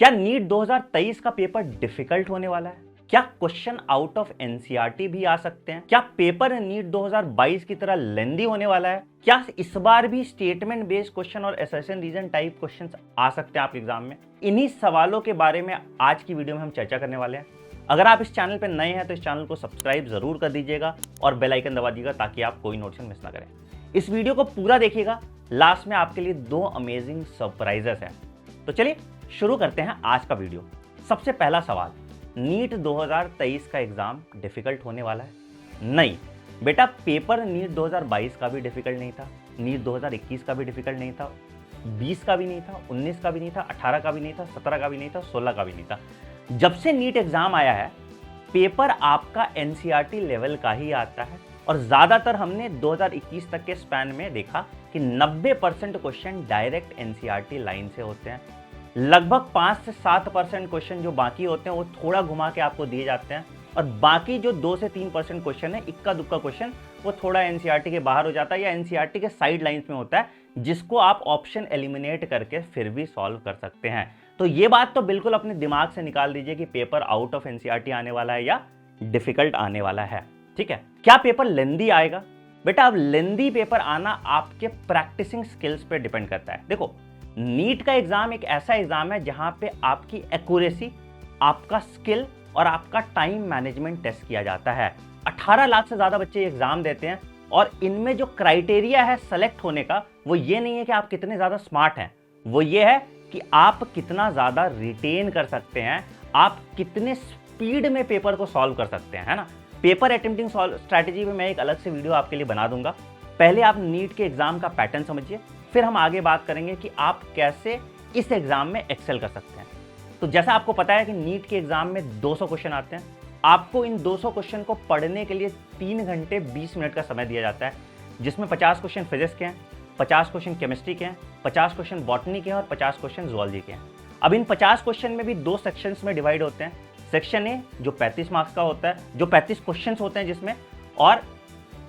क्या नीट 2023 का paper difficult होने वाला है? क्या क्वेश्चन आउट ऑफ एनसीईआरटी भी आ सकते हैं? क्या पेपर नीट 2022 की तरह लेंदी होने वाला है? क्या इस बार भी स्टेटमेंट बेस्ड क्वेश्चन और असर्शन रीजन टाइप क्वेश्चंस आ सकते हैं आपके एग्जाम में? इन्हीं सवालों के बारे में आज की वीडियो में हम चर्चा करने वाले हैं। अगर आप इस चैनल पर नए हैं तो इस चैनल को सब्सक्राइब जरूर कर दीजिएगा और बेल आइकन दबा दीजिएगा ताकि आप कोई नोटिफिकेशन मिस ना करें। इस वीडियो को पूरा देखिएगा, लास्ट में आपके लिए 2 अमेजिंग सरप्राइजेस हैं। तो चलिए शुरू करते हैं आज का वीडियो। सबसे पहला सवाल, नीट 2023 का एग्जाम डिफिकल्ट होने वाला है? नहीं बेटा, पेपर नीट 2022 का भी डिफिकल्ट नहीं था, नीट 2021 का भी डिफिकल्ट नहीं था, 20 का भी नहीं था, 19 का भी नहीं था, 18 का भी नहीं था, 17 का भी नहीं था, 16 का भी नहीं था। जब से नीट एग्जाम आया है पेपर आपका एनसीईआरटी लेवल का ही आता है और ज्यादातर हमने 2021 तक के स्पैन में देखा कि 90% क्वेश्चन डायरेक्ट एनसीईआरटी लाइन से होते हैं। लगभग 5 से 7% क्वेश्चन जो बाकी होते हैं वो थोड़ा घुमा के आपको दिए जाते हैं और बाकी जो 2 से 3% क्वेश्चन है, इक्का दुक्का क्वेश्चन, वो थोड़ा एनसीईआरटी के बाहर हो जाता है या एनसीईआरटी के साइड लाइंस में होता है, जिसको आप ऑप्शन एलिमिनेट करके फिर भी सॉल्व कर सकते हैं। तो ये बात तो बिल्कुल अपने दिमाग से निकाल दीजिए कि पेपर आउट ऑफ एनसीईआरटी आने वाला है या डिफिकल्ट आने वाला है। ठीक है, क्या पेपर लेंदी आएगा? बेटा, अब लेंदी पेपर आना आपके प्रैक्टिसिंग स्किल्स पे डिपेंड करता है। देखो, नीट का एग्जाम एक ऐसा एग्जाम है जहां पे आपकी एक्यूरेसी, आपका स्किल और आपका टाइम मैनेजमेंट टेस्ट किया जाता है। 18 लाख से ज्यादा बच्चे एग्जाम देते हैं और इनमें जो क्राइटेरिया है सेलेक्ट होने का, वो ये नहीं है कि आप कितने ज्यादा स्मार्ट हैं, वो ये है कि आप कितना ज्यादा रिटेन कर सकते हैं, आप कितने स्पीड में पेपर को सॉल्व कर सकते हैं, है ना। पेपर अटेम्प्टिंग स्ट्रैटेजी में मैं एक अलग से वीडियो आपके लिए बना दूंगा। पहले आप नीट के एग्जाम का पैटर्न समझिए, फिर हम आगे बात करेंगे कि आप कैसे इस एग्जाम में एक्सेल कर सकते हैं। तो जैसा आपको पता है कि नीट के एग्जाम में 200 क्वेश्चन आते हैं। आपको इन 200 क्वेश्चन को पढ़ने के लिए 3 घंटे 20 मिनट का समय दिया जाता है, जिसमें 50 क्वेश्चन फिजिक्स के हैं, 50 क्वेश्चन केमिस्ट्री के हैं, 50 क्वेश्चन बॉटनी के हैं और 50 क्वेश्चन जूलॉजी के हैं। अब इन 50 क्वेश्चन में भी 2 सेक्शंस में डिवाइड होते हैं। सेक्शन ए जो 35 मार्क्स का होता है, जो 35 क्वेश्चन होते हैं जिसमें, और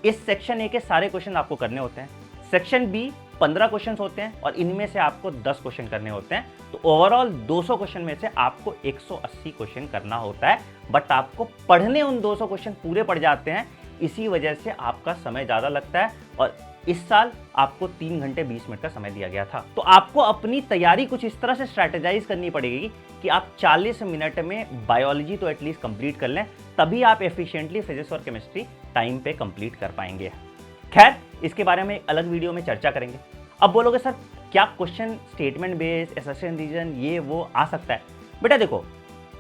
इस सेक्शन ए के सारे क्वेश्चन आपको करने होते हैं। सेक्शन बी 15 क्वेश्चन होते हैं और इनमें से आपको 10 क्वेश्चन करने होते हैं। तो ओवरऑल 200 क्वेश्चन में से आपको 180 क्वेश्चन करना होता है, बट आपको पढ़ने उन 200 क्वेश्चन पूरे पड़ जाते हैं। इसी वजह से आपका समय ज़्यादा लगता है और इस साल आपको 3 घंटे 20 मिनट का समय दिया गया था। तो आपको अपनी तैयारी कुछ इस तरह से स्ट्रैटेजाइज करनी पड़ेगी कि आप 40 मिनट में बायोलॉजी तो एटलीस्ट कंप्लीट कर लें, तभी आप एफिशिएंटली फिजिक्स और केमिस्ट्री टाइम पे कंप्लीट कर पाएंगे। खैर, इसके बारे में एक अलग वीडियो में चर्चा करेंगे। अब बोलोगे सर क्या question statement based, assertion reason, ये वो आ सकता है? बेटा देखो,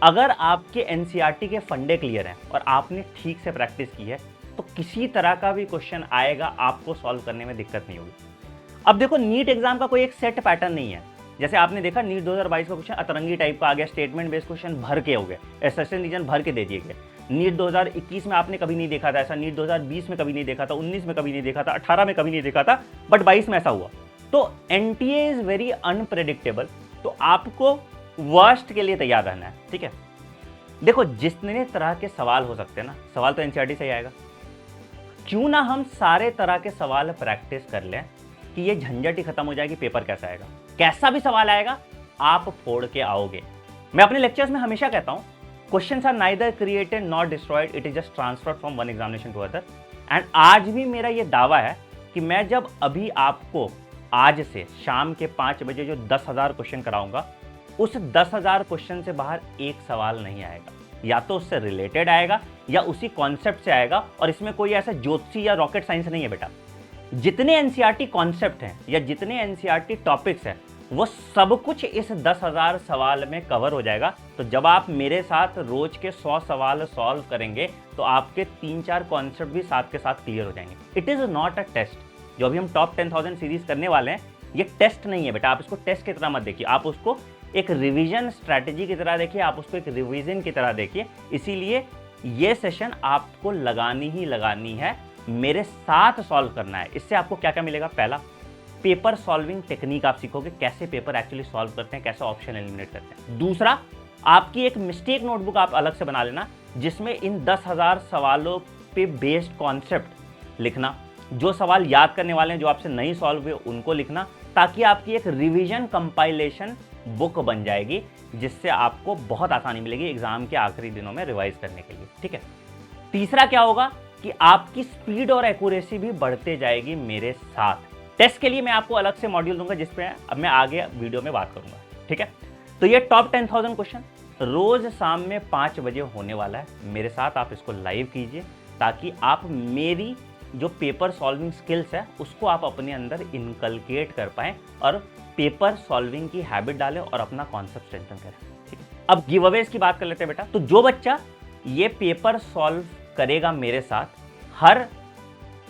अगर आपके एनसीईआरटी के फंडे क्लियर हैं और आपने ठीक से प्रैक्टिस की है तो किसी तरह का भी क्वेश्चन आएगा, आपको सॉल्व करने में दिक्कत नहीं होगी। अब देखो, नीट एग्जाम का कोई एक सेट पैटर्न नहीं है। जैसे आपने देखा नीट 2022 का क्वेश्चन अतरंगी टाइप का आ गया, स्टेटमेंट बेस्ड क्वेश्चन भर के हो गए, असर्शन रीजन भर के दे दिए गए। नीट 2021 में आपने कभी नहीं देखा था ऐसा, नीट 2020 में कभी नहीं देखा था, 19 में कभी नहीं देखा था, 18 में कभी नहीं देखा था, बट 22 में ऐसा हुआ। तो एनटीए इज वेरी अनप्रेडिक्टेबल, तो आपको वर्स्ट के लिए तैयार रहना है। ठीक है, देखो जितने तरह के सवाल हो सकते हैं ना, सवाल तो एनसीईआरटी से ही आएगा। क्यों ना हम सारे तरह के सवाल प्रैक्टिस कर लें कि ये झंझट ही खत्म हो जाएगी, पेपर कैसा आएगा, कैसा भी सवाल आएगा आप फोड़ के आओगे। मैं अपने लेक्चर्स में हमेशा कहता हूं, questions are neither created not destroyed, it is just transferred from one examination to other. And आज भी मेरा ये दावा है कि मैं जब अभी आपको आज से शाम के 5 बजे जो 10,000 क्वेश्चन कराऊंगा, उस 10,000 क्वेश्चन से बाहर एक सवाल नहीं आएगा, या तो उससे रिलेटेड आएगा या उसी कॉन्सेप्ट से आएगा। और इसमें कोई ऐसा ज्योतिषी या रॉकेट साइंस नहीं है बेटा। जितने एनसीईआरटी कॉन्सेप्ट हैं या जितने एनसीईआरटी टॉपिक्स हैं, वो सब कुछ इस 10,000 सवाल में कवर हो जाएगा। तो जब आप मेरे साथ रोज के 100 सवाल सॉल्व करेंगे तो आपके 3-4 कॉन्सेप्ट भी साथ के साथ क्लियर हो जाएंगे। It is not a test. जो अभी हम टॉप 10,000 सीरीज करने वाले हैं, ये टेस्ट नहीं है बेटा। आप इसको टेस्ट की तरह मत देखिए, आप उसको एक रिवीजन स्ट्रैटेजी की तरह देखिए, आप उसको एक रिवीजन की तरह देखिए। इसीलिए ये सेशन आपको लगानी ही लगानी है, मेरे साथ सॉल्व करना है। इससे आपको क्या क्या मिलेगा? पहला, पेपर सॉल्विंग टेक्निक आप सीखोगे, कैसे पेपर एक्चुअली सॉल्व करते हैं, कैसे ऑप्शन एलिमिनेट करते हैं। दूसरा, आपकी एक मिस्टेक नोटबुक आप अलग से बना लेना, जिसमें इन 10,000 सवालों पे बेस्ड कॉन्सेप्ट लिखना, जो सवाल याद करने वाले हैं, जो आपसे नहीं सॉल्व हुए उनको लिखना, ताकि आपकी एक रिवीजन कंपाइलेशन बुक बन जाएगी, जिससे आपको बहुत आसानी मिलेगी एग्जाम के आखिरी दिनों में रिवाइज करने के लिए। ठीक है, तीसरा क्या होगा कि आपकी स्पीड और एक्यूरेसी भी बढ़ते जाएगी मेरे साथ। टेस्ट के लिए मैं आपको अलग से मॉड्यूल दूंगा, जिसपे अब मैं आगे वीडियो में बात करूंगा। ठीक है, तो ये टॉप 10,000 क्वेश्चन रोज शाम में 5 बजे होने वाला है मेरे साथ। आप इसको लाइव कीजिए ताकि आप मेरी जो पेपर सॉल्विंग स्किल्स है उसको आप अपने अंदर इनकलकेट कर पाएं और पेपर सॉल्विंग की हैबिट डालें और अपना कॉन्सेप्ट स्ट्रेंथन करें। ठीक है, अब गिव अवेज की बात कर लेते हैं बेटा। तो जो बच्चा ये पेपर सॉल्व करेगा मेरे साथ, हर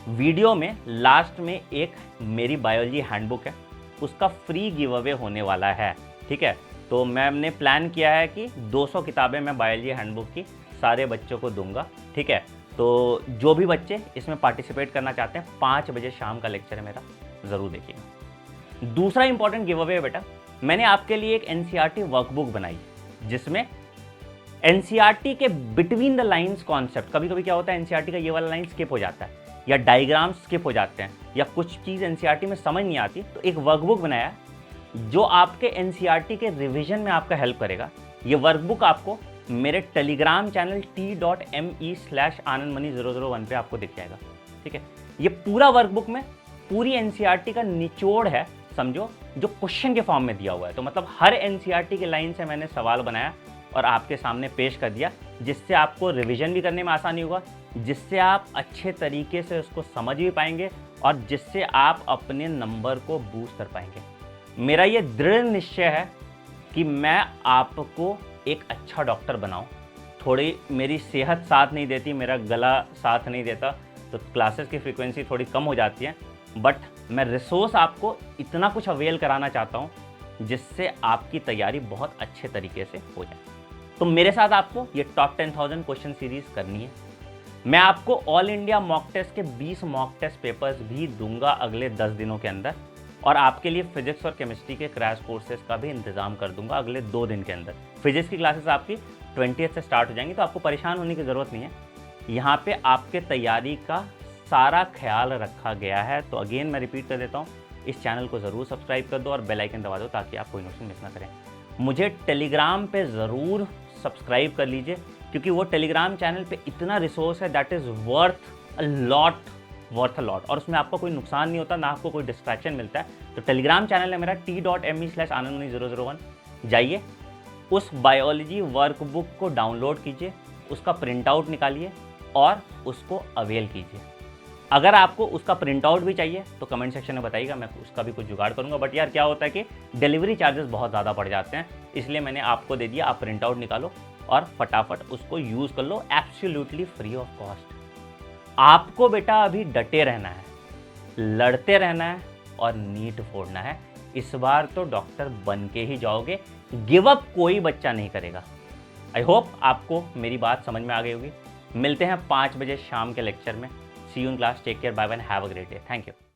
वीडियो में लास्ट में एक मेरी बायोलॉजी हैंडबुक है, उसका फ्री गिव अवे होने वाला है। ठीक है, तो मैंने प्लान किया है कि 200 किताबें मैं बायोलॉजी हैंडबुक की सारे बच्चों को दूंगा। ठीक है, तो जो भी बच्चे इसमें पार्टिसिपेट करना चाहते हैं, 5 बजे शाम का लेक्चर है मेरा, ज़रूर देखिएगा। दूसरा इंपॉर्टेंट गिव अवे है बेटा, मैंने आपके लिए एक एनसीईआरटी वर्कबुक बनाई जिसमें एनसीईआरटी के बिटवीन द लाइंस कॉन्सेप्ट, कभी कभी क्या होता है एनसीईआरटी का ये वाला लाइन स्किप हो जाता है या डायग्राम स्किप हो जाते हैं या कुछ चीज़ एनसीईआरटी में समझ नहीं आती, तो एक वर्कबुक बनाया जो आपके एनसीईआरटी के रिवीजन में आपका हेल्प करेगा। ये वर्कबुक आपको मेरे टेलीग्राम चैनल t.me/anandmani001 पे आपको दिख जाएगा। ठीक है, ये पूरा वर्कबुक में पूरी एनसीईआरटी का निचोड़ है, समझो, जो क्वेश्चन के फॉर्म में दिया हुआ है। तो मतलब हर एनसीईआरटी के लाइन से मैंने सवाल बनाया और आपके सामने पेश कर दिया, जिससे आपको रिवीजन भी करने में आसानी होगा, जिससे आप अच्छे तरीके से उसको समझ भी पाएंगे और जिससे आप अपने नंबर को बूस्ट कर पाएंगे। मेरा ये दृढ़ निश्चय है कि मैं आपको एक अच्छा डॉक्टर बनाऊं। थोड़ी मेरी सेहत साथ नहीं देती, मेरा गला साथ नहीं देता, तो क्लासेस की फ्रीक्वेंसी थोड़ी कम हो जाती है, बट मैं रिसोर्स आपको इतना कुछ अवेल कराना चाहता हूं जिससे आपकी तैयारी बहुत अच्छे तरीके से हो जाए। तो मेरे साथ आपको ये टॉप 10,000 क्वेश्चन सीरीज करनी है। मैं आपको ऑल इंडिया मॉक टेस्ट के 20 मॉक टेस्ट पेपर्स भी दूंगा अगले 10 दिनों के अंदर, और आपके लिए फिजिक्स और केमिस्ट्री के क्रैश कोर्सेज का भी इंतजाम कर दूंगा अगले 2 दिन के अंदर। फिजिक्स की क्लासेस आपकी 20th से स्टार्ट हो जाएंगी, तो आपको परेशान होने की ज़रूरत नहीं है। यहाँ पे आपके तैयारी का सारा ख्याल रखा गया है। तो अगेन मैं रिपीट कर देता हूँ, इस चैनल को ज़रूर सब्सक्राइब कर दो और बेल आइकन दबा दो ताकि आप कोई नोटिफिकेशन मिस ना करें। मुझे टेलीग्राम पे ज़रूर सब्सक्राइब कर लीजिए, क्योंकि वो टेलीग्राम चैनल पे इतना रिसोर्स है that is worth a lot, और उसमें आपको कोई नुकसान नहीं होता, ना आपको कोई डिस्ट्रैक्शन मिलता है। तो टेलीग्राम चैनल है मेरा t.me/anandmani001। जाइए, उस बायोलॉजी वर्कबुक को डाउनलोड कीजिए, उसका प्रिंट आउट निकालिए और उसको अवेल कीजिए। अगर आपको उसका प्रिंट आउट भी चाहिए तो कमेंट सेक्शन में बताइएगा, मैं उसका भी कुछ जुगाड़ करूंगा। बट यार क्या होता है कि डिलीवरी चार्जेस बहुत ज़्यादा पड़ जाते हैं, इसलिए मैंने आपको दे दिया। आप प्रिंट आउट निकालो और फटाफट उसको यूज़ कर लो, एब्सोल्युटली फ्री ऑफ कॉस्ट। आपको बेटा अभी डटे रहना है, लड़ते रहना है और नीट फोड़ना है। इस बार तो डॉक्टर बन के ही जाओगे, गिव अप कोई बच्चा नहीं करेगा। आई होप आपको मेरी बात समझ में आ गई होगी। मिलते हैं 5 बजे शाम के लेक्चर में। See you in class, take care, bye bye, have a great day, thank you.